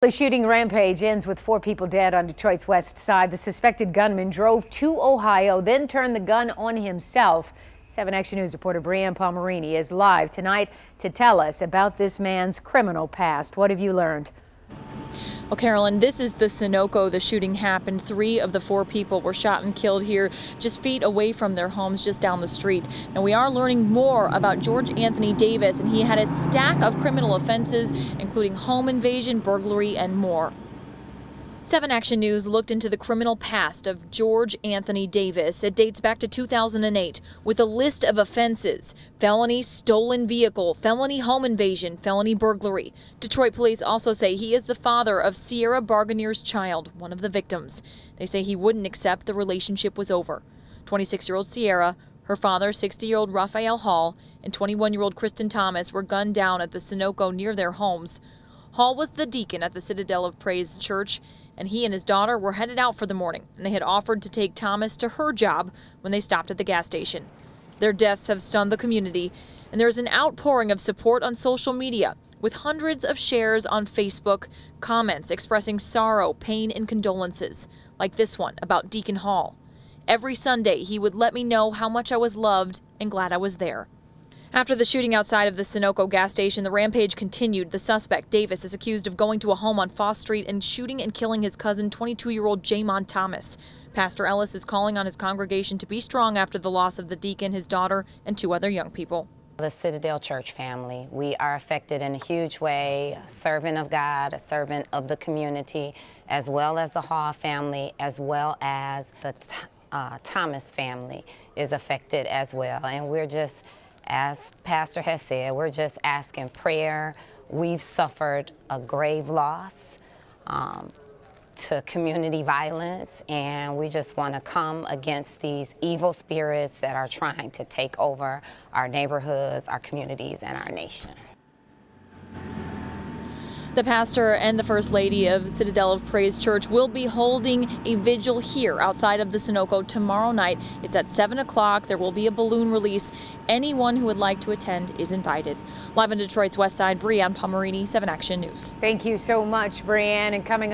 The shooting rampage ends with 4 people dead on Detroit's west side. The suspected gunman drove to Ohio, then turned the gun on himself. 7 Action News reporter Brianne Palmerini is live tonight to tell us about this man's criminal past. What have you learned? Well, Carolyn, this is the Sunoco the shooting happened. 3 of the 4 people were shot and killed here, just feet away from their homes just down the street. And we are learning more about George Anthony Davis, and he had a stack of criminal offenses, including home invasion, burglary, and more. 7 Action News looked into the criminal past of George Anthony Davis. It dates back to 2008 with a list of offenses: felony stolen vehicle, felony home invasion, felony burglary. Detroit police also say he is the father of Sierra Barganier's child, one of the victims. They say he wouldn't accept the relationship was over. 26-year-old Sierra, her father, 60-year-old Raphael Hall, and 21-year-old Clinton Thomas were gunned down at the Sunoco near their homes. Hall was the deacon at the Citadel of Praise Church, and he and his daughter were headed out for the morning, and they had offered to take Thomas to her job when they stopped at the gas station. Their deaths have stunned the community, and there's an outpouring of support on social media, with hundreds of shares on Facebook, comments expressing sorrow, pain, and condolences, like this one about Deacon Hall. Every Sunday, he would let me know how much I was loved and glad I was there. After the shooting outside of the Sunoco gas station, the rampage continued. The suspect, Davis, is accused of going to a home on Foss Street and shooting and killing his cousin, 22-year-old Jamon Thomas. Pastor Ellis is calling on his congregation to be strong after the loss of the deacon, his daughter, and 2 other young people. The Citadel Church family, we are affected in a huge way, a servant of God, a servant of the community, as well as the Hall family, as well as the Thomas family is affected as well. And we're just, as Pastor has said, we're just asking prayer. We've suffered a grave loss to community violence, and we just want to come against these evil spirits that are trying to take over our neighborhoods, our communities, and our nation. The pastor and the First Lady of Citadel of Praise Church will be holding a vigil here outside of the Sunoco tomorrow night. It's at 7 o'clock. There will be a balloon release. Anyone who would like to attend is invited. Live in Detroit's West Side, Brianne Palmerini, 7 Action News. Thank you so much, Brianne. And coming up